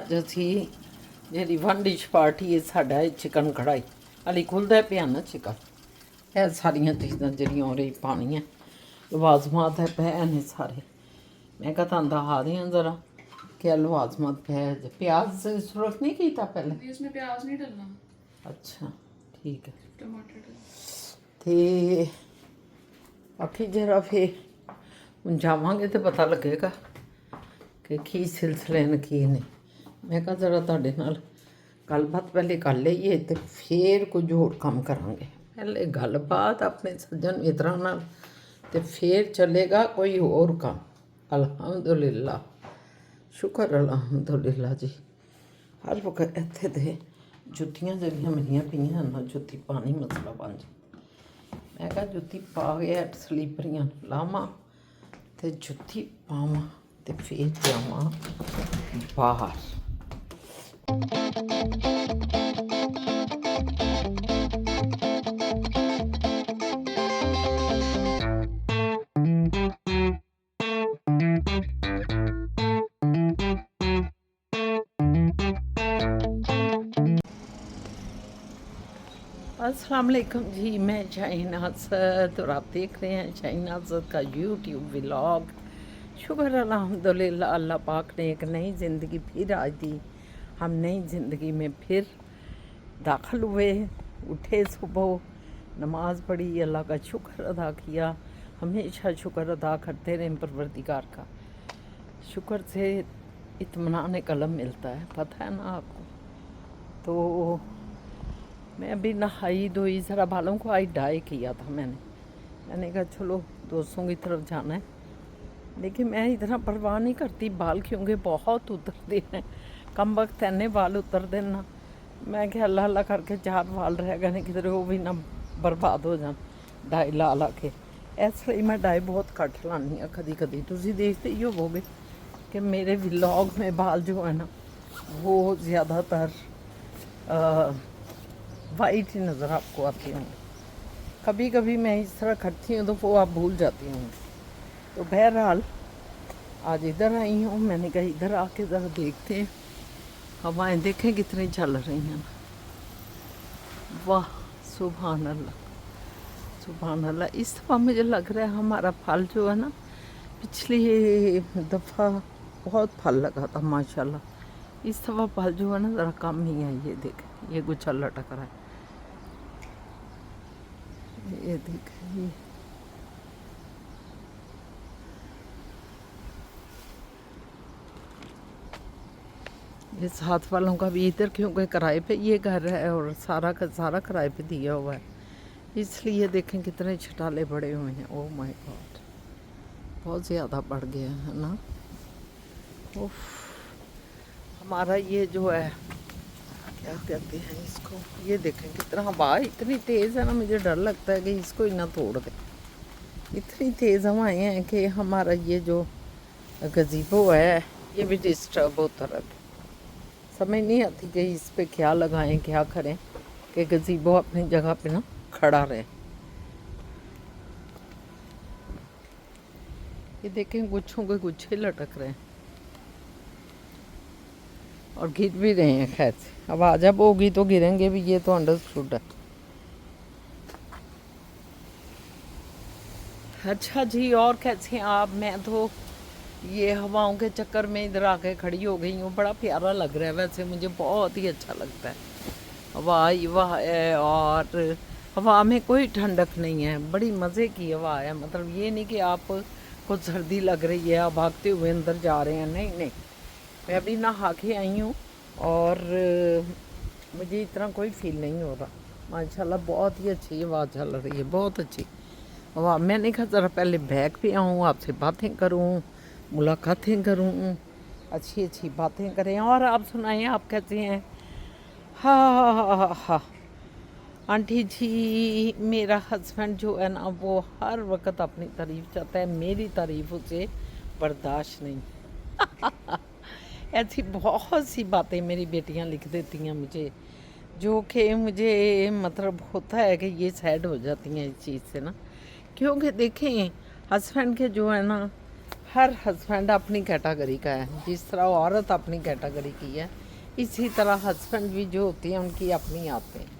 ਅੱਜ ਅਸੀਂ ਜਿਹੜੀ ਵਨ ਡਿਸ਼ ਪਾਰਟੀ ਹੈ ਸਾਡਾ ਇਹ ਚਿਕਨ ਕੜਾਈ ਹਾਲੇ ਖੁੱਲ੍ਹਦਾ ਪਿਆ ਨਾ ਚਿਕਨ। ਇਹ ਸਾਰੀਆਂ ਚੀਜ਼ਾਂ ਜਿਹੜੀਆਂ ਉਹਦੇ ਪਾਉਣੀਆਂ ਲਵਾਜ਼ਮਾਤ ਹੈ ਪਏ ਨੇ ਸਾਰੇ। ਮੈਂ ਕਿਹਾ ਤੁਹਾਨੂੰ ਦਿਖਾ ਦਿਆਂ ਜ਼ਰਾ क्या लवाजमत है। प्याज सुरख नहीं कीता पहले? नहीं, इसमें प्याज नहीं डलना। अच्छा ठीक है। टमाटर ते बाकी जरा फिर हम जावांगे तो पता लगेगा कि की सिलसिले ने की नहीं। मैं कहा जरा तुहाडे नाल गलबात पहले कर लईए तो फिर कुछ होर काम करांगे। पहले गलबात अपने सज्जन मित्रां नाल ते फिर चलेगा कोई होर काम। अलहमदुलिल्लाह शुक्र अलहमदुलिल्लाह जी। हर वक्त इत्थे ते जुत्तियां जड़ियां मेरियां पईयां ना जुत्ती पानी मसला बन जाए। मैं कहा जुत्ती पा के स्लीपरियां लावां ते जुत्ती पावां ते फिर जावां बाहर। अस्सलाम वालेकुम जी, मैं शाहीन असद और आप देख रहे हैं शाहीन असद का यूट्यूब व्लॉग। शुक्र अल्हम्दुलिल्लाह अल्लाह पाक ने एक नई ज़िंदगी फिर आज दी। हम नई ज़िंदगी में फिर दाखिल हुए, उठे सुबह नमाज़ पढ़ी, अल्लाह का शुक्र अदा किया। हमेशा शुक्र अदा करते रहें परवरदिगार का। शुक्र से इत्मीनान कल्ब मिलता है, पता है ना आपको। तो मैं अभी नहाई धोई, ज़रा बालों को आई डाई किया था मैंने कहा चलो दोस्तों की तरफ जाना है, लेकिन मैं इतना परवाह नहीं करती बाल क्योंकि बहुत उतरते हैं। कम वक्त इन्ने बाल उतरते ना, मैं क्या अल्लाह अल्लाह करके 4 बाल रह गए किधर वो भी ना बर्बाद हो जान डाई ला ला के। इसलिए मैं डाई बहुत घट लानी है कदी कदी। तुसी देखते ही होवोगे कि मेरे व्लॉग में बाल जो है ना वो ज़्यादातर वाइट ही नज़र आपको आती हूँ। कभी कभी मैं इस तरह करती हूँ तो वो आप भूल जाती हूँ। तो बहरहाल आज इधर आई हूँ, मैंने कहा इधर आके ज़रा देखते हैं हवाएं देखें कितनी चल रही हैं। वाह सुभान अल्लाह सुभान अल्लाह। इस दफ़ा मुझे लग रहा है हमारा फल जो है ना, पिछली दफ़ा बहुत फल लगा था माशाल्लाह। इस दफ़ा फल जो है ना ज़रा कम ही है। ये देखें ये गुच्छा लटक रहा है, ये देखिए ये साथ वालों का भी इधर क्योंकि किराए पे ये घर है और सारा का सारा किराए पे दिया हुआ है, इसलिए देखें कितने छटाले बड़े हुए हैं। ओह माय गॉड बहुत ज़्यादा बढ़ गया है ना। उफ हमारा ये जो है क्या कहते हैं इसको, ये देखें कितना हवा इतनी तेज़ है ना, मुझे डर लगता है कि इसको ही ना तोड़ दे। इतनी तेज़ हवाएं हैं कि हमारा ये जो गज़ीबो है ये भी डिस्टर्ब होता रहता है। समझ नहीं आती कि इस पे क्या लगाएं क्या करें कि गज़ीबो अपनी जगह पे ना खड़ा रहे। ये देखें गुच्छों के गुच्छे लटक रहे हैं और गिर भी रहे हैं। खैर से अब आ जब होगी तो गिरेंगे भी, ये तो अंडरस्टूड है। अच्छा जी और कैसे हैं आप? मैं तो ये हवाओं के चक्कर में इधर आके खड़ी हो गई हूँ। बड़ा प्यारा लग रहा है वैसे, मुझे बहुत ही अच्छा लगता है। हवा ही हवा है और हवा में कोई ठंडक नहीं है, बड़ी मज़े की हवा है। मतलब ये नहीं कि आप को सर्दी लग रही है आप भागते हुए अंदर जा रहे हैं, नहीं नहीं। मैं अभी नहा के आई हूँ और मुझे इतना कोई फील नहीं हो रहा माशाल्लाह। बहुत ही अच्छी हवा चल रही है, बहुत अच्छी हवा। मैंने कहा ज़रा पहले बैग पे आऊँ, आपसे बातें करूँ, मुलाकातें करूँ, अच्छी अच्छी बातें करें। और आप सुनाएं आप कैसे हैं? हाँ आंटी जी मेरा हस्बैंड जो है ना वो हर वक्त अपनी तारीफ़ चाहता है, मेरी तारीफ़ उसे बर्दाश्त नहीं। ऐसी बहुत सी बातें मेरी बेटियां लिख देती हैं मुझे, जो कि मुझे मतलब होता है कि ये सैड हो जाती हैं इस चीज़ से ना। क्योंकि देखें हस्बैंड के जो है ना हर हस्बैंड अपनी कैटेगरी का है, जिस तरह औरत अपनी कैटेगरी की है, इसी तरह हस्बैंड भी जो होती हैं उनकी अपनी आते हैं।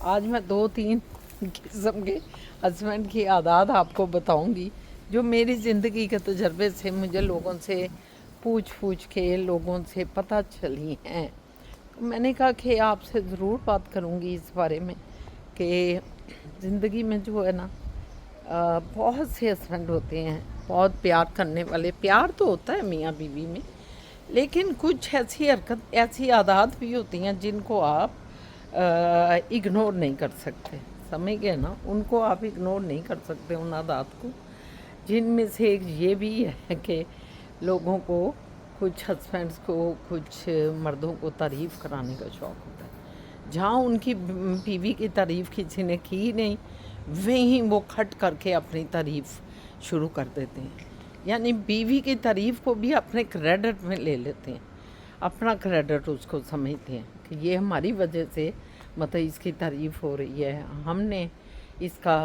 आज मैं 2-3 किस्म के हस्बैंड की आदात आपको बताऊंगी, जो मेरी ज़िंदगी के तजर्बे से मुझे लोगों से पूछ के लोगों से पता चली हैं। तो मैंने कहा कि आपसे ज़रूर बात करूंगी इस बारे में कि ज़िंदगी में जो है ना, बहुत से हस्बैंड होते हैं, बहुत प्यार करने वाले। प्यार तो होता है मियाँ बीवी में, लेकिन कुछ ऐसी हरकत, ऐसी आदत भी होती हैं जिनको आप इग्नोर नहीं कर सकते। समझ गए ना, उनको आप इग्नोर नहीं कर सकते उन आदत को। जिनमें से एक ये भी है कि लोगों को, कुछ हस्बैंड्स को, कुछ मर्दों को तारीफ़ कराने का शौक़ होता है। जहाँ उनकी बीवी की तारीफ़ किसी ने की नहीं, वहीं वो खट करके अपनी तारीफ़ शुरू कर देते हैं। यानी बीवी की तारीफ़ को भी अपने क्रेडिट में ले लेते हैं, अपना क्रेडिट उसको समझते हैं कि ये हमारी वजह से, मतलब इसकी तारीफ़ हो रही है, हमने इसका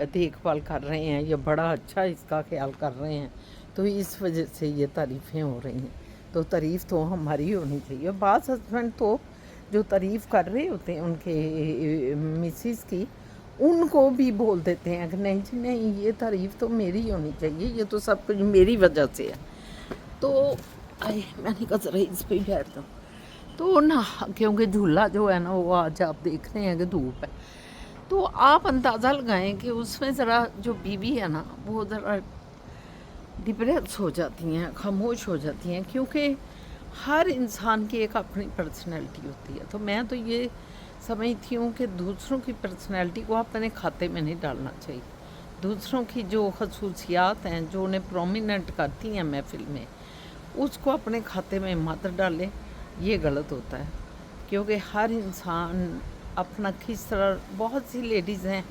देखभाल कर रहे हैं, ये बड़ा अच्छा इसका ख्याल कर रहे हैं, तो इस वजह से ये तारीफ़ें हो रही हैं, तो तारीफ़ तो हमारी होनी चाहिए। बाज़ हस्बैंड तो जो तारीफ़ कर रहे होते हैं उनके मिसिस की, उनको भी बोल देते हैं कि नहीं जी नहीं, ये तारीफ़ तो मेरी होनी चाहिए, ये तो सब कुछ मेरी वजह से है। तो मैंने कहा ज़रा इस पर बैठ दो, तो ना, क्योंकि झूला जो है ना वो आज आप देख रहे हैं कि धूप है, तो आप अंदाज़ा लगाएं कि उसमें ज़रा जो बीवी है ना वो ज़रा डिप्रेस हो जाती हैं, खामोश हो जाती हैं, क्योंकि हर इंसान की एक अपनी पर्सनैलिटी होती है। तो मैं तो ये समझती हूँ कि दूसरों की पर्सनैलिटी को अपने खाते में नहीं डालना चाहिए। दूसरों की जो खसूसियात हैं, जो उन्हें प्रोमिनेंट करती हैं महफिल में, उसको अपने खाते में मत डालें, ये गलत होता है। क्योंकि हर इंसान अपना किस तरह, बहुत सी लेडीज़ हैं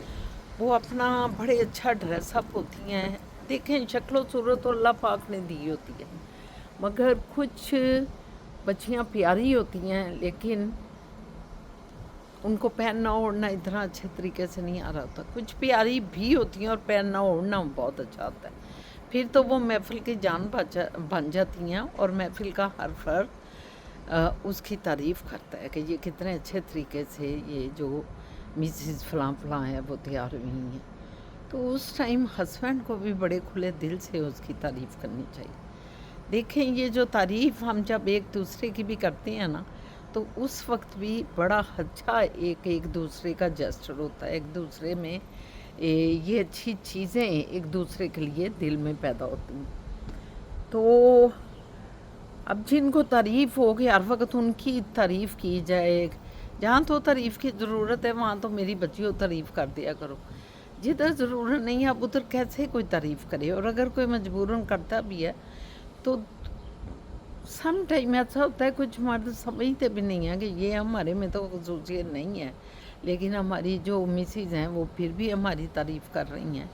वो अपना बड़े अच्छा ड्रेसअप होती हैं, देखें शक्ल सूरत तो अल्लाह पाक ने दी होती है, मगर कुछ बच्चियाँ प्यारी होती हैं लेकिन उनको पहनना ओढ़ना इतना अच्छे तरीके से नहीं आ रहा होता। कुछ प्यारी भी होती हैं और पहनना ओढ़ना बहुत अच्छा आता है, फिर तो वो महफिल की जान बन जाती हैं, और महफिल का हर फर्द उसकी तारीफ़ करता है कि ये कितने अच्छे तरीके से ये जो मिसिस फलां फलां है वो तैयार हुई हैं। तो उस टाइम हस्बैंड को भी बड़े खुले दिल से उसकी तारीफ़ करनी चाहिए। देखें, ये जो तारीफ़ हम जब एक दूसरे की भी करते हैं ना, तो उस वक्त भी बड़ा अच्छा एक दूसरे का जेस्चर होता है, एक दूसरे में ये अच्छी चीज़ें एक दूसरे के लिए दिल में पैदा होती हैं। तो अब जिनको तारीफ़ हो कि हर वक्त उनकी तारीफ़ की जाए, जहाँ तो तारीफ़ की ज़रूरत है वहाँ तो मेरी बच्चियों तारीफ़ कर दिया करो, जिधर ज़रूरत नहीं है अब उधर कैसे कोई तारीफ़ करे। और अगर कोई मजबूरन करता भी है तो सम टाइम ऐसा होता है, कुछ मर्द समझते भी नहीं है कि ये हमारे में तो खसूसियत नहीं है, लेकिन हमारी जो मिसिज हैं वो फिर भी हमारी तारीफ़ कर रही हैं,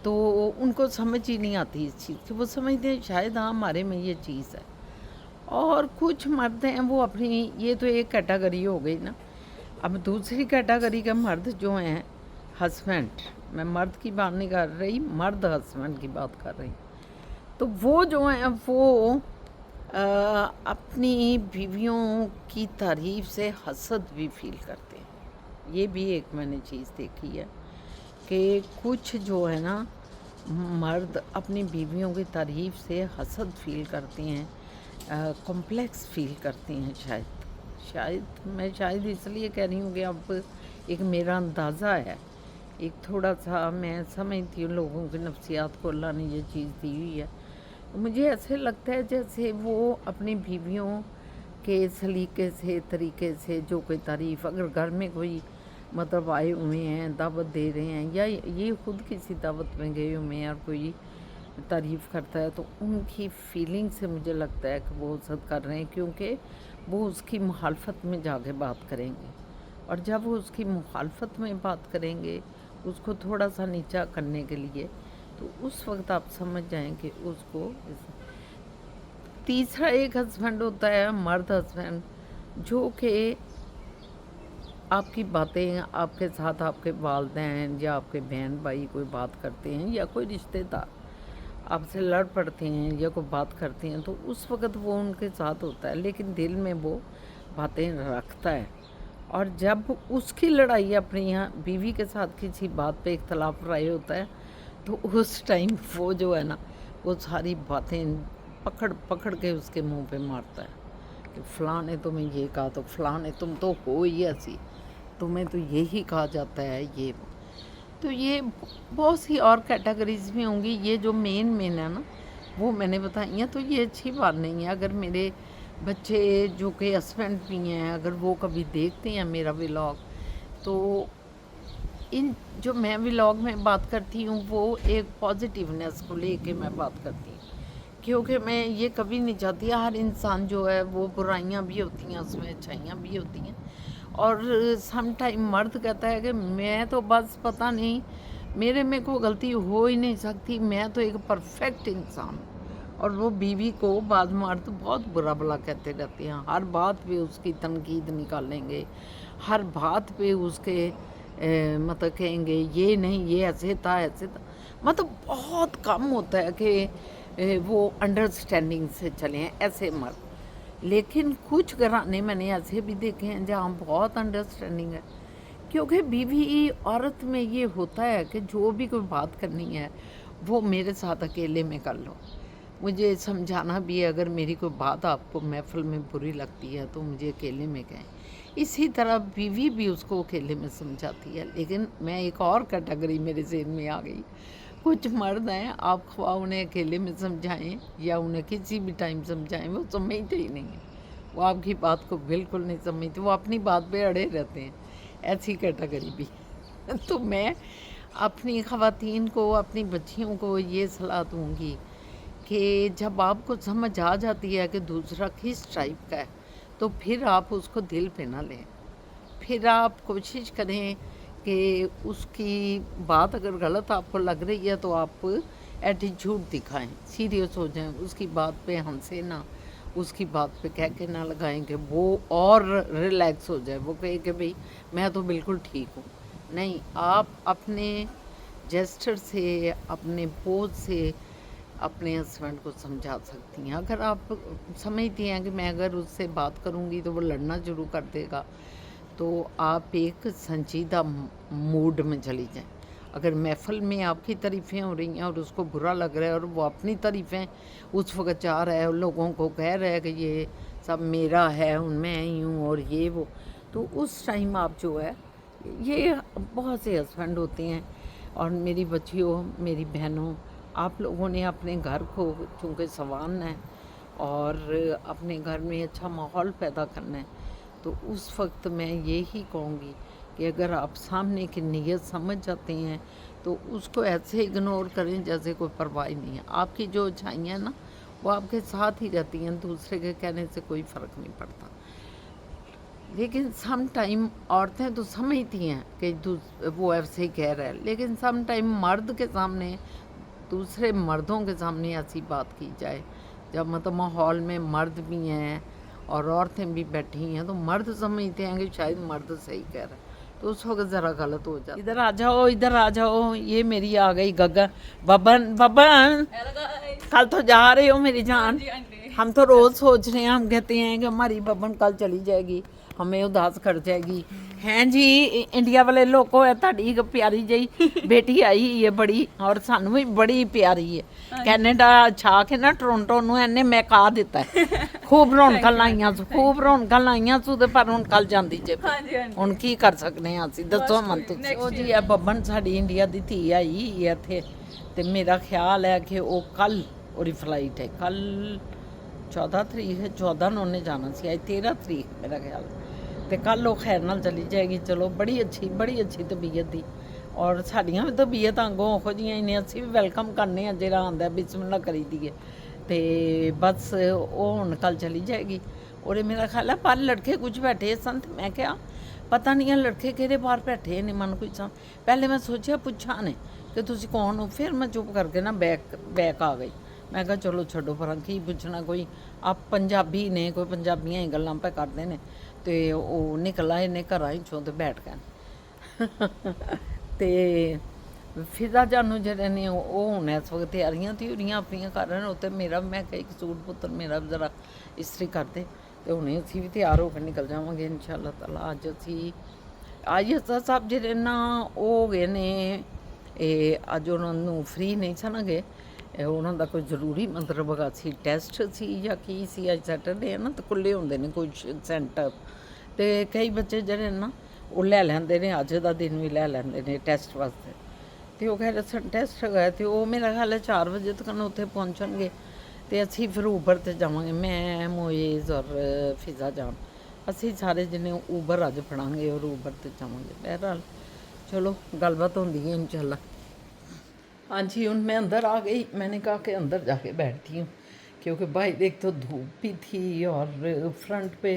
तो उनको समझ ही नहीं आती इस चीज़ की। वो समझते हैं शायद हाँ हमारे में ये चीज़ है। और कुछ मर्द हैं वो अपनी, ये तो एक कैटेगरी हो गई ना, अब दूसरी कैटेगरी के मर्द जो हैं हस्बैंड, मैं मर्द की बात नहीं कर रही, मर्द हस्बैंड की बात कर रही, तो वो जो हैं वो अपनी बीवियों की तारीफ़ से हसद भी फील करते हैं। ये भी एक मैंने चीज़ देखी है कि कुछ जो है ना मर्द अपनी बीवियों की तारीफ़ से हसद फील करते हैं, कॉम्प्लेक्स फील करते हैं। शायद इसलिए कह रही हूँ कि अब एक मेरा अंदाज़ा है, एक थोड़ा सा मैं समझती हूँ लोगों की नफ्सियात को अल्लाह ने ये चीज़ दी हुई है। मुझे ऐसे लगता है जैसे वो अपनी बीवियों के सलीके से, तरीके से जो कोई तारीफ़, अगर घर में कोई मतलब आए हुए हैं, दावत दे रहे हैं, या ये खुद किसी दावत में गए हुए हैं और कोई तारीफ़ करता है, तो उनकी फीलिंग से मुझे लगता है कि वो हसद कर रहे हैं, क्योंकि वो उसकी मुखालफत में जाके बात करेंगे, और जब वो उसकी मुखालफत में बात करेंगे उसको थोड़ा सा नीचा करने के लिए, तो उस वक्त आप समझ जाएं कि उसको। तीसरा एक हस्बैंड होता है, मर्द हस्बैंड, जो कि आपकी बातें, आपके साथ आपके वालिदैन या आपके बहन भाई कोई बात करते हैं या कोई रिश्तेदार, آپ سے لڑ پڑتے ہیں یا کوئی بات کرتے ہیں تو اس وقت وہ ان کے ساتھ ہوتا ہے، لیکن دل میں وہ باتیں رکھتا ہے. اور جب اس کی لڑائی اپنے یہاں بیوی کے ساتھ کسی بات پہ اختلاف رائے ہوتا ہے تو اس ٹائم وہ جو ہے نا وہ ساری باتیں پکڑ پکڑ کے اس کے منہ پہ مارتا ہے کہ فلاں نے تمہیں یہ کہا تو فلاں نے تم تو ہو ہی ایسی، تمہیں تو یہی کہا جاتا ہے یہ. تو یہ بہت سی اور کیٹیگریز میں ہوں گی، یہ جو مین ہے نا وہ میں نے بتائی ہیں. تو یہ اچھی بات نہیں ہے. اگر میرے بچے جو کہ ہسبینڈ بھی ہیں اگر وہ کبھی دیکھتے ہیں میرا ولاگ تو ان جو میں ولاگ میں بات کرتی ہوں وہ ایک پازیٹیونیس کو لے کے میں بات کرتی ہوں، کیونکہ میں یہ کبھی نہیں چاہتی. ہر انسان جو ہے وہ برائیاں بھی ہوتی ہیں اس میں اچھائیاں بھی ہوتی ہیں. اور سم ٹائم مرد کہتا ہے کہ میں تو بس پتہ نہیں میرے میں کوئی غلطی ہو ہی نہیں سکتی، میں تو ایک پرفیکٹ انسان ہوں. اور وہ بیوی کو بعض مرد بہت برا بلا کہتے رہتے ہیں، ہر بات پہ اس کی تنقید نکالیں گے، ہر بات پہ اس کے مطلب کہیں گے یہ نہیں یہ ایسے تھا ایسے تھا. مطلب بہت کم ہوتا ہے کہ وہ انڈرسٹینڈنگ سے چلیں ایسے مرد. لیکن کچھ گھرانے میں نے ایسے بھی دیکھے ہیں جہاں بہت انڈرسٹینڈنگ ہے، کیونکہ بیوی عورت میں یہ ہوتا ہے کہ جو بھی کوئی بات کرنی ہے وہ میرے ساتھ اکیلے میں کر لو. مجھے سمجھانا بھی ہے، اگر میری کوئی بات آپ کو محفل میں بری لگتی ہے تو مجھے اکیلے میں کہیں. اسی طرح بیوی بھی اس کو اکیلے میں سمجھاتی ہے. لیکن میں ایک اور کیٹیگری میرے ذہن میں آ گئی، کچھ مرد ہیں آپ خواہ انہیں اکیلے میں سمجھائیں یا انہیں کسی بھی ٹائم سمجھائیں وہ سمجھتے ہی نہیں ہیں، وہ آپ کی بات کو بالکل نہیں سمجھتے، وہ اپنی بات پہ اڑے رہتے ہیں. ایسی کیٹیگری بھی. تو میں اپنی خواتین کو اپنی بچیوں کو یہ صلاح دوں گی کہ جب آپ کو سمجھ آ جاتی ہے کہ دوسرا کس ٹائپ کا ہے تو پھر آپ اس کو دل پہ نہ لیں. پھر آپ کوشش کریں کہ اس کی بات اگر غلط آپ کو لگ رہی ہے تو آپ ایٹیچیوڈ دکھائیں، سیریس ہو جائیں، اس کی بات پہ ہنسے نہ، اس کی بات پہ کہہ کے نہ لگائیں کہ وہ اور ریلیکس ہو جائے، وہ کہے کہ بھئی میں تو بالکل ٹھیک ہوں. نہیں، آپ اپنے جیسچر سے اپنے پوز سے اپنے ہسبینڈ کو سمجھا سکتی ہیں. اگر آپ سمجھتی ہیں کہ میں اگر اس سے بات کروں گی تو وہ لڑنا شروع کر دے گا تو آپ ایک سنجیدہ موڈ میں چلی جائیں. اگر محفل میں آپ کی تعریفیں ہو رہی ہیں اور اس کو برا لگ رہا ہے اور وہ اپنی تعریفیں اس وقت چاہ رہا ہے، لوگوں کو کہہ رہا ہے کہ یہ سب میرا ہے، ان میں ہی ہوں اور یہ وہ، تو اس ٹائم آپ جو ہے یہ بہت سے ہسبینڈ ہوتے ہیں. اور میری بچیوں میری بہنوں، آپ لوگوں نے اپنے گھر کو چونکہ سنوارنا ہے اور اپنے گھر میں اچھا ماحول پیدا کرنا ہے تو اس وقت میں یہی کہوں گی کہ اگر آپ سامنے کی نیت سمجھ جاتے ہیں تو اس کو ایسے اگنور کریں جیسے کوئی پرواہ نہیں ہے. آپ کی جو اچھائیاں ہیں نا وہ آپ کے ساتھ ہی رہتی ہیں، دوسرے کے کہنے سے کوئی فرق نہیں پڑتا. لیکن سم ٹائم عورتیں تو سمجھتی ہیں کہ وہ ایسے ہی کہہ رہا ہے، لیکن سم ٹائم مرد کے سامنے دوسرے مردوں کے سامنے ایسی بات کی جائے جب مطلب ماحول میں مرد بھی ہیں اور عورتیں بھی بیٹھی ہیں تو مرد سمجھتے ہیں کہ شاید مرد صحیح کہہ رہا ہے تو اس وقت ذرا غلط ہو جاتا ہے. ادھر آ جاؤ ادھر آ جاؤ، یہ میری آ گئی گگن. ببن ببن کل تو جا رہے ہو میری جان؟ ہم تو روز سوچ رہے ہیں، ہم کہتے ہیں کہ ہماری ببن کل چلی جائے گی، ہمیں اداس کر جائے گی. ہیں جی انڈیا والے لوگوں ہے تہاڈی پیاری جی بیٹی آئی ہے بڑی، اور سانوں بھی بڑی پیاری ہے. کینیڈا چھا کے نا ٹورنٹو نوں اینے مہکا دیتا ہے. خوب رونقاں لائیاں سو، خوب رونقاں لائیاں سو تے پر ہن کل جاندی جے. ہن کی کر سکنے ہاں اسی، دسو من تسی. او جی اے ببن ساڈی انڈیا دی تھی آئی ہے اتھے تے میرا خیال ہے کہ او کل اوری فلائٹ ہے، کل 14 تاریخ ہے، 14 نوں نے جانا سی، آج 13 تاریخ میرا خیال ہے تے کل وہ خیر نال چلی جائے گی. چلو بڑی اچھی طبیعت دی، اور ساڈیاں بھی طبیعت اگوں اوہو جیاں نے، اسی بھی ویلکم کرنے ہاں جہاں آندا ہے بسم اللہ کری دیے تے بس وہ ہن کل چلی جائے گی. اور میرا خیال ہے پر لڑکے کچھ بیٹھے سن تے میں کہا پتہ نہیں ہے لڑکے کہڑے باہر بیٹھے نے، من کوئی پہلے میں سوچیا پوچھا نے کہ تسی کون ہو، پھر میں چپ کر کے نا بیک آ گئی. میں کہا چلو چھڈو پراں کی پوچھنا، کوئی آپ پنجابی نے، کوئی پنجابیاں ہی گلاں پہ کرتے نے تے وہ نکل آئے نے گھراں چوں تے بیٹھ گئے تے ਫਿਜ਼ਾ ਜਾਨੂ ਜਿਹੜੇ ਨੇ ਉਹ ਹੁਣ ਇਸ ਵਕਤ ਤਿਆਰੀਆਂ ਤਿਉਰੀਆਂ ਆਪਣੀਆਂ ਕਰ ਰਹੇ ਨੇ। ਉੱਤੇ ਮੇਰਾ ਮੈਂ ਕਿਹਾ ਇੱਕ ਸੂਟ ਪੁੱਤਰ ਮੇਰਾ ਵੀ ਜ਼ਰਾ ਇਸਤਰੀ ਕਰਦੇ ਅਤੇ ਹੁਣੇ ਅਸੀਂ ਵੀ ਤਿਆਰ ਹੋ ਕੇ ਨਿਕਲ ਜਾਵਾਂਗੇ ਇਨਸ਼ਾ ਅੱਲਾਹ ਤਾਲਾ। ਅੱਜ ਸਾਹਿਬ ਜਿਹੜੇ ਨਾ ਉਹ ਹੋ ਗਏ ਨੇ, ਇਹ ਅੱਜ ਉਹਨਾਂ ਨੂੰ ਫ੍ਰੀ ਨਹੀਂ ਸਨ ਗਏ, ਉਹਨਾਂ ਦਾ ਕੋਈ ਜ਼ਰੂਰੀ ਮਤਲਬ ਹੈਗਾ ਸੀ, ਟੈਸਟ ਸੀ ਜਾਂ ਕੀ ਸੀ। ਅੱਜ ਸੈਟਰਡੇ ਹੈ ਨਾ, ਤਾਂ ਖੁੱਲ੍ਹੇ ਹੁੰਦੇ ਨੇ ਕੁਝ ਸੈਂਟਰ, ਅਤੇ ਕਈ ਬੱਚੇ ਜਿਹੜੇ ਨਾ ਉਹ ਲੈ ਲੈਂਦੇ ਨੇ, ਅੱਜ ਦਾ ਦਿਨ ਵੀ ਲੈ ਲੈਂਦੇ ਨੇ ਟੈਸਟ ਵਾਸਤੇ। ਅਤੇ ਉਹ ਕਹਿ ਰਹੇ ਟੈਸਟ ਹੈਗਾ, ਅਤੇ ਉਹ ਮੇਰਾ ਖਿਆਲ ਹੈ 4 ਵਜੇ ਤੱਕ ਉੱਥੇ ਪਹੁੰਚਣਗੇ, ਅਤੇ ਅਸੀਂ ਫਿਰ ਊਬਰ 'ਤੇ ਜਾਵਾਂਗੇ, ਮੈਂ ਮੋਇਜ਼ ਔਰ ਫਿਜ਼ਾ ਜਾਨ, ਅਸੀਂ ਸਾਰੇ ਜਣੇ ਊਬਰ ਅੱਜ ਫੜਾਂਗੇ ਔਰ ਊਬਰ 'ਤੇ ਜਾਵਾਂਗੇ। ਬਹਰਹਾਲ ਚਲੋ ਗੱਲਬਾਤ ਹੁੰਦੀ ہے انشاءاللہ। हाँ जी, हूँ मैं अंदर आ गई, मैंने कहा कि अंदर जाके बैठती हूँ क्योंकि बाहर एक तो धूप भी थी और फ्रंट पे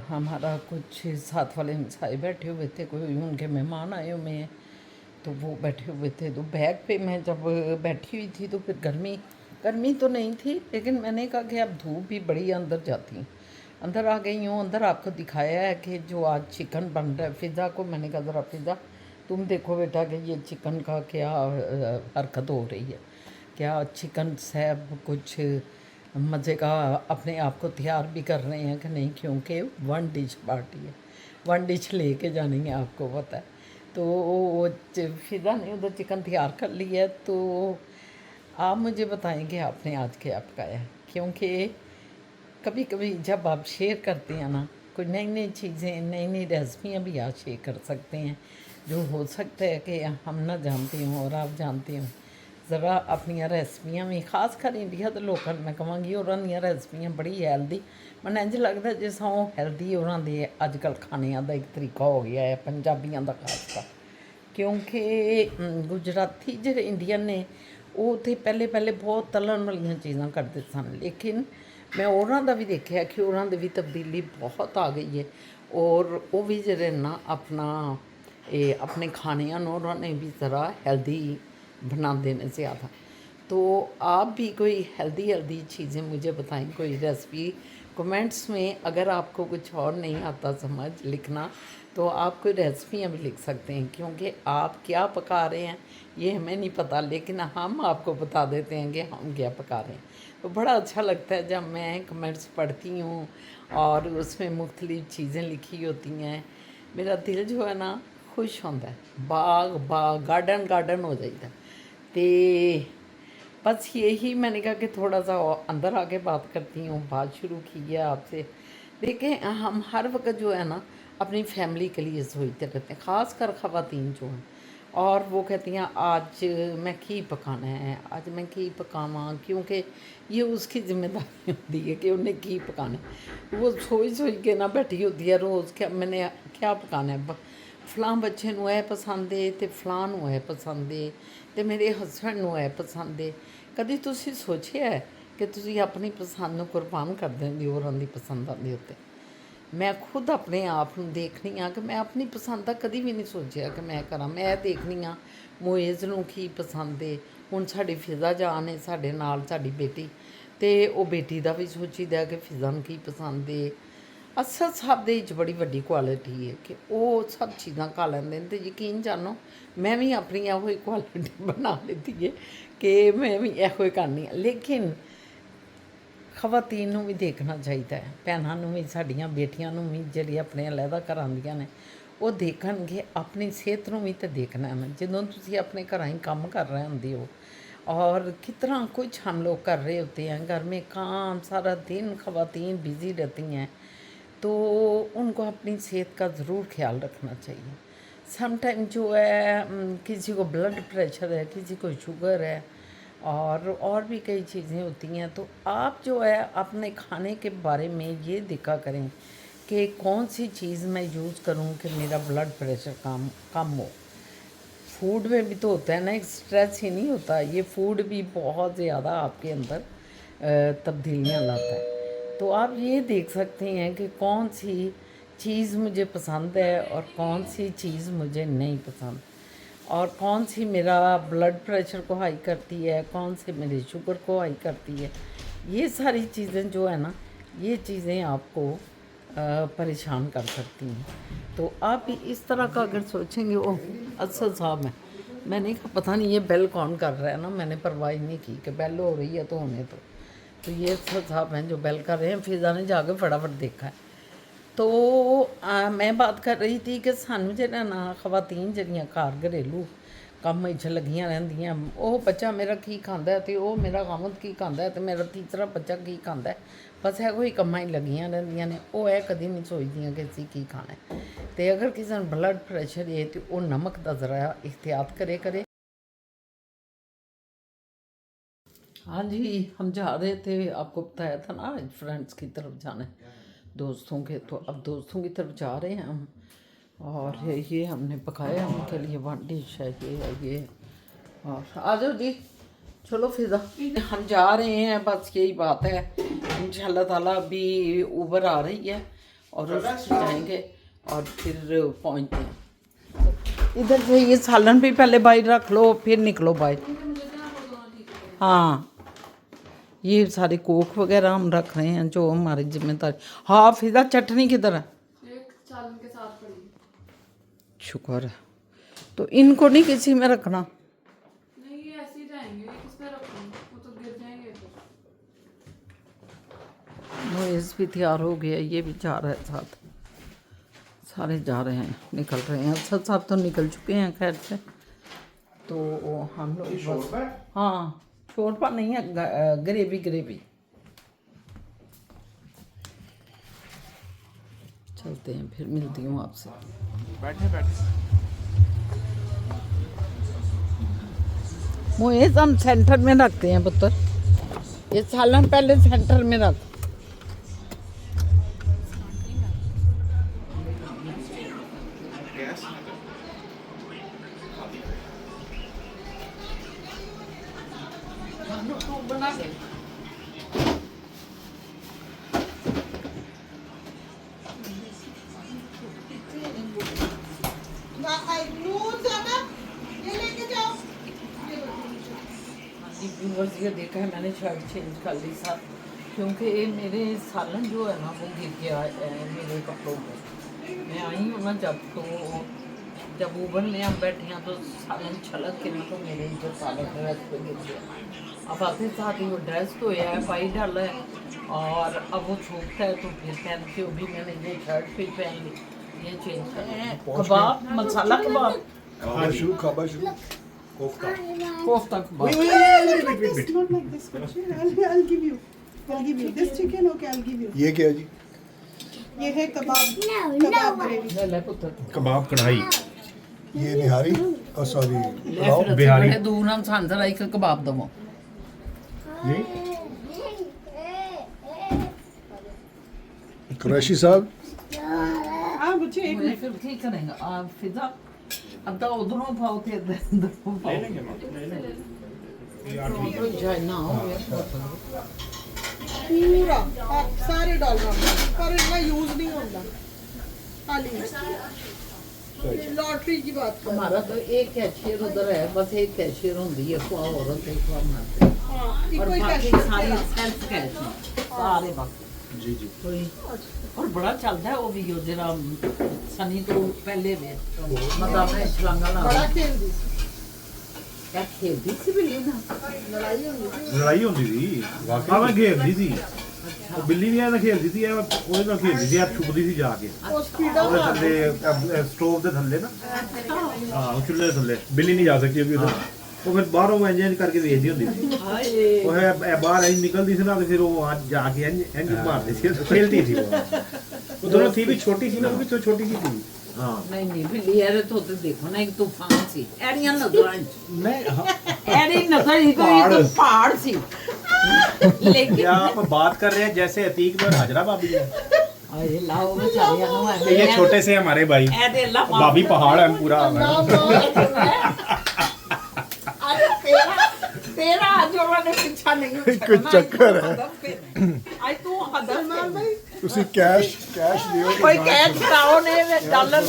हमारा कुछ साथ वाले हमसाए बैठे हुए थे, कोई उनके मेहमान आए हुए हैं तो वो बैठे हुए थे। तो बैग पे मैं जब बैठी हुई थी तो फिर गर्मी तो नहीं थी, लेकिन मैंने कहा कि अब धूप भी बड़ी अंदर जाती हूँ। अंदर आ गई हूँ। अंदर आपको दिखाया है कि जो आज चिकन बन रहा है, फिज़ा को मैंने कहा ज़रा फिज़ा तुम देखो बेटा कि ये चिकन का क्या हरकत हो रही है, क्या चिकन साहब कुछ मज़े का अपने आप को तैयार भी कर रहे हैं कि नहीं, क्योंकि 1 डिश पार्टी है, 1 डिश लेके जानी है, आपको पता है। तो वो फिज़ा ने उधर चिकन तैयार कर लिया है। तो आप मुझे बताएंगे आपने आज क्या पकाया है, क्योंकि कभी कभी जब आप शेयर करते हैं ना कोई नई नई चीज़ें, नई नई रेसिपियाँ भी आप शेयर कर सकते हैं, जो हो सकता है कि हम ना जानते हों और आप जानते हो। ज़रा अपनी रेसिपियाँ भी खास कर इंडिया के लोगों मैं कहांगी उन्हों दी रेसिपियाँ बड़ी हेल्दी, मैं इंज लगता जिस वो हेल्दी उन्हों के अजकल खाने का एक तरीका हो गया है पंजाबियों का खासकर, क्योंकि गुजराती जो इंडियन ने वो तो पहले बहुत तलन वाली चीज़ां करते सन, लेकिन मैं उन्हों का भी देखा कि उन्होंने भी तब्दीली बहुत आ गई है और वो भी जरे ना अपने खाने उन्होंने भी ज़रा हेल्दी बनाते हैं ज़्यादा। तो आप भी कोई हेल्दी चीज़ें मुझे बताएं, कोई रेसिपी कमेंट्स में। अगर आपको कुछ और नहीं आता समझ लिखना तो आप कोई रेसिपियाँ भी लिख सकते हैं, क्योंकि आप क्या पका रहे हैं ये हमें नहीं पता, लेकिन हम आपको बता देते हैं कि हम क्या पका रहे हैं। तो बड़ा अच्छा लगता है जब मैं कमेंट्स पढ़ती हूँ और उसमें मुख्तलिफ़ चीज़ें लिखी होती हैं, मेरा दिल जो है ना खुश होता है, बाग गार्डन हो जाता। तो बस यही मैंने कहा कि थोड़ा सा अंदर आके बात करती हूँ, बात शुरू की है आपसे। देखें हम हर वक्त जो है ना अपनी फैमिली के लिए सोचते रहते हैं, ख़ास कर ख़वातीन जो हैं, और वो कहती हैं आज मैं की पकाना है, आज मैं की पकावा, क्योंकि ये उसकी जिम्मेदारी होती है कि उन्हें की पकाना है। वो सोच के ना बैठी होती है रोज़ क्या मैंने क्या पकाना है, फलां बच्चे नूं यह पसंद है तो फलां नूं यह पसंद है तो मेरे हसबैंड नूं यह पसंद है। कभी तुसीं सोचिया है कि तुसीं अपनी पसंद नूं कुर्बान कर देंदे हो होरां दी पसंदां दे उत्ते। मैं खुद अपने आप नूं देखनी हाँ कि मैं अपनी पसंद का कभी भी नहीं सोचा कि मैं करा। मैं देखनी हाँ मोइज़ नूं की पसंद है, हुण साडी फिज़ा जान है साडे नाल साडी बेटी, तो वो बेटी का भी सोचीदा कि फिज़ा नूं की पसंद है। असद साहब दे विच बड़ी वड्डी क्वालिटी है कि वो सब चीज़ां खा लैंदे ने, ते यकीन जानो मैं भी अपनी इहो क्वालिटी बना लीती है कि मैं भी इहो करनी है। लेकिन खवातीन नूं भी देखना चाहिए है, भैनां नूं भी साडियां बेटियां नूं भी जिहड़ी अपने अलहदा घर आंदियां ने वो देखणगे, अपनी सेहत नूं भी तो देखना है ना। जदों तुसीं अपने घरां ही काम कर रहे होंदे हो और कितना कुछ हम लोग कर रहे होते हैं घर में काम, सारा दिन खवातीन बिज़ी रहती हैं, तो उनको अपनी सेहत का ज़रूर ख्याल रखना चाहिए। सम टाइम जो है किसी को ब्लड प्रेशर है, किसी को शुगर है और भी कई चीज़ें होती हैं, तो आप जो है अपने खाने के बारे में ये देखा करें कि कौन सी चीज़ मैं यूज़ करूं कि मेरा ब्लड प्रेशर कम हो। फूड में भी तो होता है ना, एक स्ट्रेस ही नहीं होता, ये फूड भी बहुत ज़्यादा आपके अंदर तब्दीलियाँ लाता है। तो आप ये देख सकते हैं कि कौन सी चीज़ मुझे पसंद है और कौन सी चीज़ मुझे नहीं पसंद, और कौन सी मेरा ब्लड प्रेशर को हाई करती है, कौन सी मेरे शुगर को हाई करती है। ये सारी चीज़ें जो है ना, ये चीज़ें आपको परेशान कर सकती हैं। तो आप भी इस तरह का अगर सोचेंगे, ओ असद साहब हैं, मैंने कहा पता नहीं ये बेल कौन कर रहा है ना, मैंने परवाह ही नहीं की कि बेल हो रही है तो होने तो ये साहब हैं जो बेल कर रहे हैं। फिजा ने जाके फटाफट देखा है। तो मैं बात कर रही थी कि सानू जेह्ड़ा ना खवातीन जेह्ड़ियां घर घरेलू कम्म च लगियां रहिंदियां, ओह बच्चा मेरा की खांदा है ते ओह मेरा खामद की खांदा है ते मेरा तीसरा बच्चा की खांदा है, बस है कोई कम्मां ही लगियां रहिंदियां ने। ओह है कदी नहीं सोचदियां कि असीं की खाना है। ते अगर किसी नूं ब्लड प्रैशर है तो ओह नमक दा ज़रा एहतियात करे। हाँ जी, हम जा रहे थे, आपको बताया था ना आज फ्रेंड्स की तरफ जाना है, दोस्तों के, तो अब दोस्तों की तरफ जा रहे हैं हम। और ये हमने पकाया उनके लिए वन डिश है, ये है ये। और आ जाओ जी, चलो फिजा हम जा रहे हैं, बस यही बात है। इंशाल्लाह ताला अभी ऊबर आ रही है और उससे जाएंगे और फिर पहुंचते हैं। इधर से ये सालन भी पहले बाहर रख लो, फिर निकलो बाहर। हाँ, ये सारे कोक वगैरह हम रख रहे हैं जो हमारी जिम्मेदारी। हाँ फिजा, चटनी किधर है? एक चावल के साथ पड़ी। शुक्र है। तो इनको नहीं किसी में रखना? नहीं, ये ऐसे ही जाएंगे, ये किस में रखूं, वो तो गिर जाएंगे फिर। मोइज भी तैयार हो गया, ये भी जा रहा है साथ, सारे जा रहे हैं, निकल रहे हैं। सब साहब तो निकल चुके हैं खैर से। तो हम लोग बस, हाँ शोरपा नहीं है, ग्रेवी चलते हैं, फिर मिलती हूँ आपसे। बैठे मोइज हम सेंटर में रखते हैं पुत्र, ये सालन पहले सेंटर में रख। व्यूअर्स ये देखा है, मैंने शर्ट चेंज कर ली साथ, क्योंकि मेरे सालन जो है ना वो गिर गया है मेरे कपड़ों में। मैं आई हूँ ना जब ऊबर में हम बैठे हैं तो सालन छलक के ना तो मेरे जो सालन ड्रेस पे गिर गया। अब आते साथ ही वो ड्रेस तो है पाई डाला है और अब वो छूटता है तो फिर पहनती हूँ। भी मैंने ये शर्ट फिर पहन ली, ये चेंज कर। कबाब, मसाला कबाब, कोफ्ता कबाब। Wait. Not like this, Kuchi. I'll give you. This chicken, okay, I'll give you. ये क्या जी? ये है कबाब ग्रेवी। ले ले पुत्र, कबाब कढ़ाई। ये निहारी और सॉरी ले फिर बिहारी। बड़े दूर हम सांझा एक कबाब दवो। ये कुरैशी साहब हाँ बच्चे एक मुझे फिर ठीक करेंगे आप फिजा अद्धा उधरों पाओ थे इधर पाओ। कोई जाए ना हो पूरा सारे डालना पर इतना यूज नहीं होता खाली लॉटरी की बात कर। हमारा तो एक कैशियर उधर है, बस एक कैशियर होती है, को औरत एक को मर्द है। हाँ और कोई बाकी कैश सारे सेल्फ कैश हैं, सारे बाकी जी कोई। और बड़ा चलता है वो भी जो जरा सनी तो पहले में मतलब मैं छलांगा ला बड़ा खेल दी क्या खेलती सी बिल्ली ना। लड़ाई होती थी वाकई में खेलती थी ਉਹ ਬਿੱਲੀ ਵੀ ਐਂ ਖੇਲਦੀ ਸੀ ਉਹਦੇ ਨਾਲ ਖੇਲਦੀ ਸੀ ਆਪ ਛੁਪਦੀ ਸੀ ਜਾ ਕੇ वो स्पीडा ਉਹਦੇ ਥੱਲੇ ਸਟੋਵ ਦੇ ਥੱਲੇ ਨਾ ਹਾਂ ਉਹ ਚੁੱਲ੍ਹੇ ਦੇ ਥੱਲੇ ਬਿੱਲੀ ਨਹੀਂ ਜਾ ਸਕਦੀ ਉਧਰ ਉਹ ਫਿਰ ਬਾਹਰੋਂ ਇੰਜ ਕਰਕੇ ਵੇਖਦੀ ਹੁੰਦੀ ਸੀ ਹਾਏ ਉਹ ਹੈ ਬਾਹਰ ਇੰਜ ਨਿਕਲਦੀ ਸੀ ਨਾ ਤੇ ਫਿਰ ਉਹ ਆ ਜਾ ਕੇ ਇੰਜ ਮਾਰਦੀ ਸੀ ਖੇਲਦੀ ਸੀ ਉਹ दोनों थी भी छोटी सी ना वो भी तो छोटी सी थी हाँ नहीं बिल्ली यार तो देखो ना एक तूफान सी एड़ियां नजरां नहीं एड़ी नजर ही कोई पहाड़ सी लेकिन क्या आप बात कर रहे हैं जैसे अतीक में हाजरा भाभी है अरे लाओ बेचारियां नु है ये छोटे से हमारे भाई ए दे अल्लाह भाभी पहाड़ है पूरा तेरा जो मैंने पीछा नहीं कुछ चक्कर है आई तू हदर मार भाई ਤੁਸੀਂ ਕੈਸ਼ ਦਿਓ कोई कैश कराओ ने डॉलर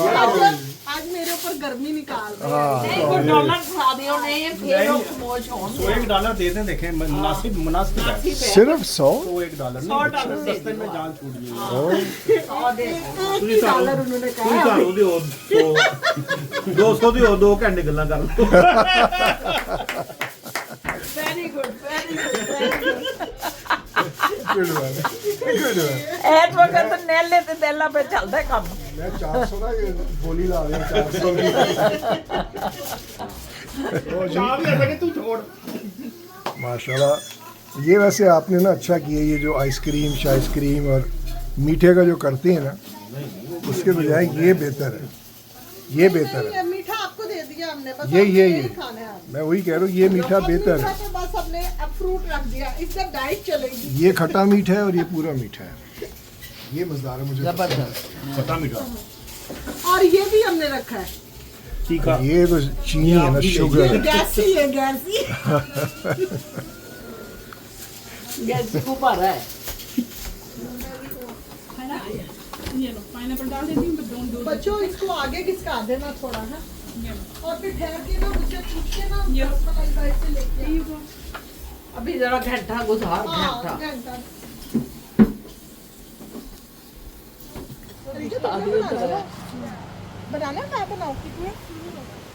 आज आज मेरे ऊपर गर्मी निकाल रहे हाँ नहीं वो डॉलर खा दियो नहीं फिर वो खमोश हो $100 दे दें, देखें मुनासिब है। सिर्फ 100 तो $1 नहीं, $100 दे सस्ते में जान छूट गई। डॉलर उन्होंने कहा ਤੁਸੀਂ ਘਰ ਉਹਦੇ 200 ਦੀ 2 ਘੰਟੇ ਗੱਲਾਂ ਕਰ ਲਓ। Very good good one good one S ਵਕਤ ਨੇਲੇ ਤੇ ਦੇਲਾ पे ਚੱਲਦਾ ਕੰਮ मैं 400 ना ये बोली ला रहा 400 की ओ जी ਚਾਹ ਵੀ ਅਸਾਂ ਕਿ ਤੂੰ ਛੋੜ। माशाल्लाह ये वैसे आपने ना अच्छा किया, ये जो आइसक्रीम शाइसक्रीम और मीठे का जो करते हैं ना उसके बजाय ये बेहतर है, ये बेहतर है। ये मीठा आपको दे दिया हमने, बस ये आपको ये यही ये खाना है आप। मैं वही कह रहा हूँ, ये मीठा अब बेहतर मीठा है। तो बस हमने अब फ्रूट रख दिया, इससे डाइट चलेगी। ये खट्टा मीठा है और ये पूरा मीठा है, ये मजेदार है मुझे जबरदस्त ਪਤਾ ਮਿਠਾ और ये भी हमने रखा है, ठीका ये तो चीनी है ना, शुगर है। गैसी है गैसी। गैस को भरा है ये लो पाइनएप्पल डाल देती हूँ, but don't do बच्चों इसको आगे खिसका देना थोड़ा है, और फिर ठहर के ना मुझे पूछ के ना ये। रसमलाई बाइट से लेके आओ। अभी जरा घंटा गुजार हाँ, घंटा घंटा। बनाना क्या बनाओ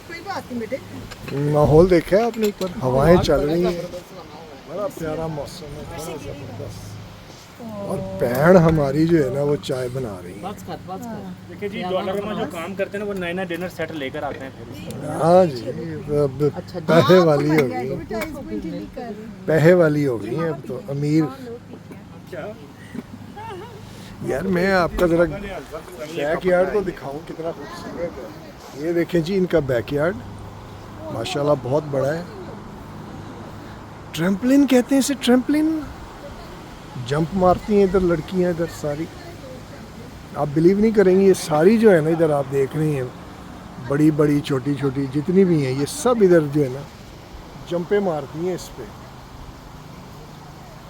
कोई बात नहीं बेटे। माहौल देखा है आपने ऊपर, हवाएं चल रही हैं, बड़ा प्यारा मौसम है, बड़ा जबरदस्त। और बहन हमारी जो है ना वो चाय बना रही है। बस कर देखिए जी, डॉलर में जो काम करते हैं ना वो नए नए डिनर सेट लेकर आते हैं फिर। हाँ जी, अब पैसे वाली हो गई, पैसे वाली हो गई हैं अब तो, अमीर। यार मैं आपका ज़रा बैक यार्ड तो दिखाऊं कितना खूबसूरत है। ये देखें जी इनका बैक यार्ड माशाल्लाह बहुत बड़ा है। ट्रैम्पलिन कहते हैं इसे, ट्रैम्पलिन जंप मारती हैं इधर लड़कियां, इधर सारी। आप बिलीव नहीं करेंगी, ये सारी जो है ना इधर आप देख रही हैं, बड़ी बड़ी छोटी छोटी जितनी भी हैं, ये सब इधर जो है ना जंपे मारती हैं इस पे।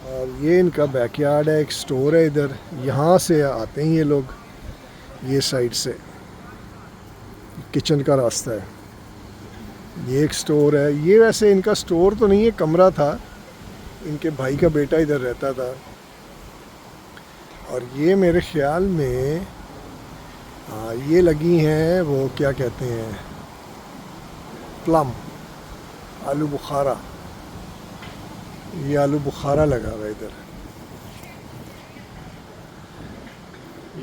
और ये इनका बैकयार्ड है, एक स्टोर है इधर, यहाँ से आते हैं ये लोग, ये साइड से किचन का रास्ता है। ये एक स्टोर है, ये वैसे इनका स्टोर तो नहीं है, कमरा था, इनके भाई का बेटा इधर रहता था। और ये मेरे ख्याल में ये लगी हैं वो क्या कहते हैं, प्लम, आलू बुखारा, ये आलू बुखारा लगा हुआ है इधर।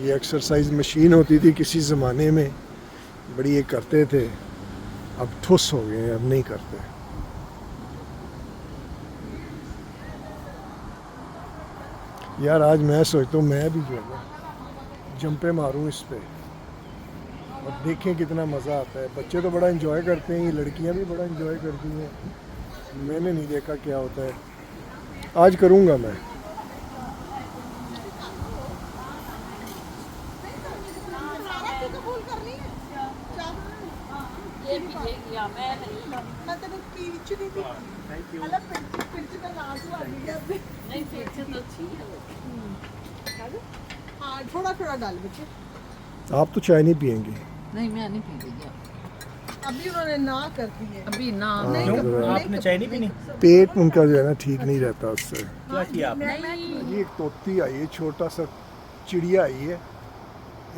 ये एक्सरसाइज मशीन होती थी किसी ज़माने में, बड़ी ये करते थे, अब ठुस हो गए हैं, अब नहीं करते। यार आज मैं सोचता हूँ मैं भी जो है ना जंपे मारूँ इस पे और देखें कितना मज़ा आता है। बच्चे तो बड़ा एंजॉय करते हैं, ये लड़कियाँ भी बड़ा एंजॉय करती हैं, मैंने नहीं देखा क्या होता है, आज करूँगा मैं। मैं तेरे पीछ नहीं दी। अलग पिंच का नाम तो आ गया आपने। नहीं फिर से तो अच्छी है हाँ थोड़ा थोड़ा डाल बच्चे। आप तो चाय नहीं पियेंगे? नहीं मैं नहीं पी रही अभी उन्होंने ना कर दी है। अभी ना हाँ, आपने चाय नहीं पीनी? पेट उनका जो है ना ठीक नहीं रहता उससे। क्या किया आपने? ये एक तोती आई है, छोटा सा चिड़िया आई है,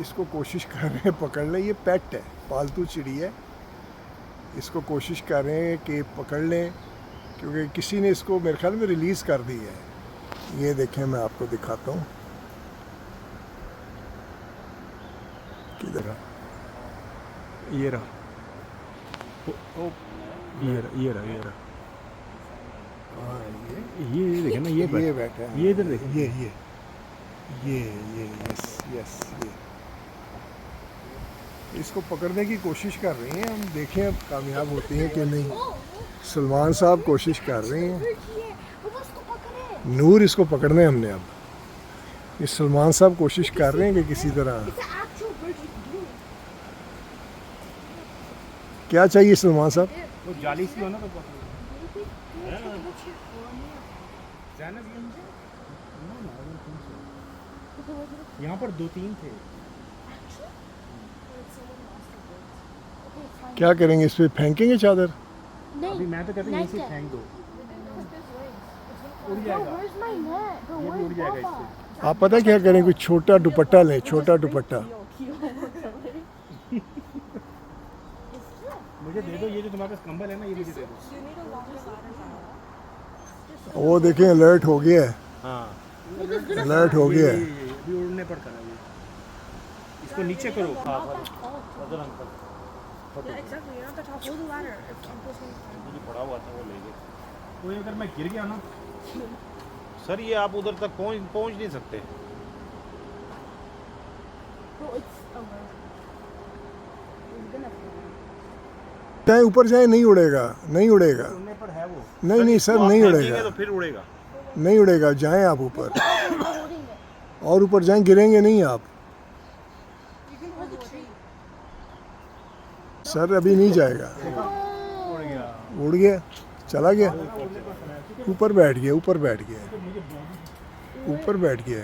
इसको कोशिश कर रहे हैं पकड़ लें। ये पेट है, पालतू चिड़िया है, इसको कोशिश कर रहे हैं कि पकड़ लें, क्योंकि किसी ने इसको मेरे ख्याल में रिलीज़ कर दी है। ये देखें मैं आपको दिखाता हूँ, किधर है? ये रहा, ये रहा। हाँ ये देखें ना, ये बैठा है, ये इधर देखें, ये यस ये इसको पकड़ने की कोशिश कर रही हैं, हम देखें अब कामयाब होती हैं कि नहीं। सलमान साहब कोशिश कर रहे हैं, नूर इसको पकड़ने हमने अब, ये सलमान साहब कोशिश कर रहे हैं कि किसी तरह। क्या चाहिए सलमान साहब? वो जाली सी हो ना, यहाँ पर 2-3 थे। क्या करेंगे इस पे फेंकेंगे चादर अभी मैं तो कहता हूँ यहीं से फेंक दो, उड़ जाएगा, ये भी उड़ जाएगा इससे। आप पता क्या करें, कोई छोटा दुपट्टा लें, छोटा दुपट्टा। मुझे दे दो, ये जो तुम्हारे पास कंबल है ना, ये मुझे दे दो। वो देखें अलर्ट हो गया है, हाँ, अलर्ट हो गया है। अभी उड़ने पर करा ये, इसको नीचे करो। हाँ, अदर अंकल पड़ा हुआ था, वो ले गए। कोई अगर मैं गिर गया ना सर, ये आप उधर तक पहुंच नहीं सकते। चाहे ऊपर जाए नहीं उड़ेगा, नहीं उड़ेगा, उड़ने पर है वो। नहीं नहीं सर, इसको आप नहीं फेंकेंगे उड़ेगा, तो फिर उड़ेगा। नहीं उड़ेगा, जाएं आप ऊपर और ऊपर जाएं, गिरेंगे नहीं आप। सर अभी नहीं जाएगा, उड़ गया। उड़ गया, चला गया, ऊपर बैठ गया, ऊपर बैठ गया, ऊपर बैठ गया,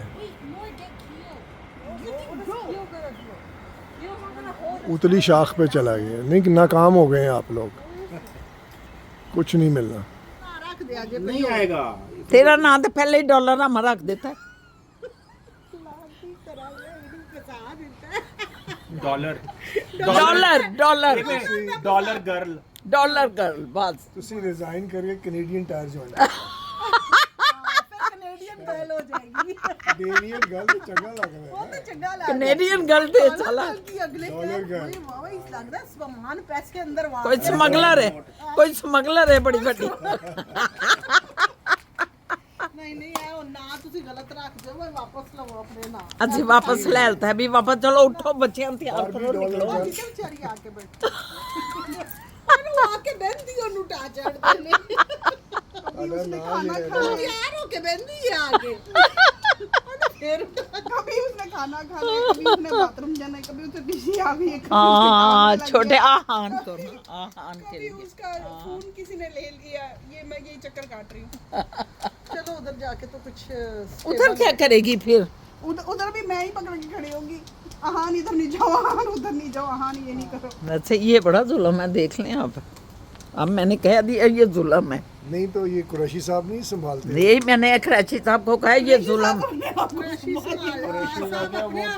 उतली शाख पे चला गया। नहीं, नाकाम हो गए हैं आप लोग, कुछ नहीं मिलना। रख दिया जे नहीं आएगा। तेरा नाम तो पहले ही डॉलर हम रख देता है। Dollar dollar dollar dollar girl. Dollar girl बस। ਤੁਸੀਂ ਰਿਜ਼ਾਈਨ ਕਰਕੇ ਕੈਨੇਡੀਅਨ ਟਾਇਰ ਜੁਆਇਨ ਕੈਨੇਡੀਅਨ ਬੈਲ ਹੋ ਜਾਏਗੀ ਕੈਨੇਡੀਅਨ ਗੱਲ ਤਾਂ ਚੰਗਾ ਲੱਗਦਾ ਹੈ। ਉਹ ਤਾਂ ਚੰਗਾ ਲੱਗਦਾ कनेडियन गर्ल थे चला। कि अगले कोई वाह इस लगदा सामान पैसे के अंदर वाह कोई स्मगलर है, कोई स्मगलर है बड़ी बड़ी। नहीं नहीं है और ना ਤੁਸੀਂ गलत रख दो मैं वापस लवो अपने ना ਅਸੀਂ ਵਾਪਸ ਲੈ ਲਤਾ ਵੀ ਵਾਪਸ ਚਲੋ ਉੱਠੋ ਬੱਚਿਆਂ ਨੂੰ ਤਿਆਰ ਕਰੋ ਨਿਕਲੋ। ਉਹ ਕਿੱਥੇ ਵਿਚਾਰੀ ਆ ਕੇ ਬੈਠੀ ਉਹਨੂੰ ਆ ਕੇ ਬੈਠੀ ਉਹਨੂੰ ਟਾ ਚੜਦੇ ਨੇ ਖਾਣਾ ਖਾਣਾ ਯਾਰ ਹੋ ਕੇ ਬੈਠੀ ਆ ਕੇ फिर कभी उसने खाना खाना कभी उसने बाथरूम जाना कभी उसे डिशी आ गई हाँ छोटे आहान को आहान के कभी लिए। उसका फोन किसी ने ले लिया ये मैं यही चक्कर काट रही हूँ चलो उधर जाके तो कुछ उधर क्या करेगी फिर? उधर भी मैं ही पकड़ के खड़ी होंगी आहान इधर नहीं जाओ आहान उधर नहीं जाओ आहान ये नहीं करो वैसे ये बड़ा जुल्म है, देख लें आप। अब मैंने कह दिया ये जुल्म है। नहीं तो ये कुरैशी साहब नहीं संभालते। यही मैंने कराची साहब को कहा ये जुल्म। वो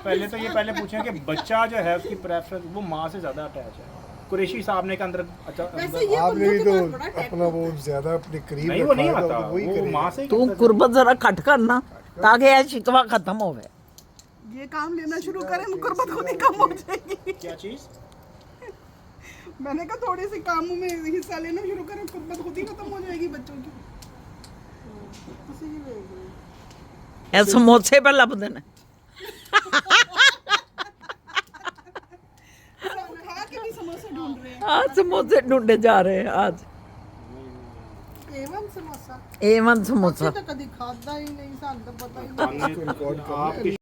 पहले तो ये पहले पूछे कि बच्चा जो है उसकी प्रेफरेंस वो माँ से ज्यादा अटैच है। कुरैशी साहब ने के अंदर वैसे ये आपने भी बंदों तो के पास बड़ा अपना वो ज्यादा अपने करीब नहीं, वो नहीं रखा है, आता, तो वही वो करेगा। माँ से ही तू करता है। कुर्बत जरा खट करना ताकि ये शिकवा खत्म हो गए। ये काम लेना शुरू करें कुर्बत खुद ही कम हो जाएगी क्या चीज? मैंने कहा थोड़े से कामों में हिस्सा लेना शुरू करें कुर्बत खुद ही खत्म हो जाएगी बच्चों की ये समोसे पे लभदे ने। खा के भी समोसे ढूंढ रहे हैं आज समोसे ढूंढे जा रहे हैं आज। एवन समोसा एवन समोसा। तो कभी खाता ही नहीं सान तो पता ही नहीं आपकी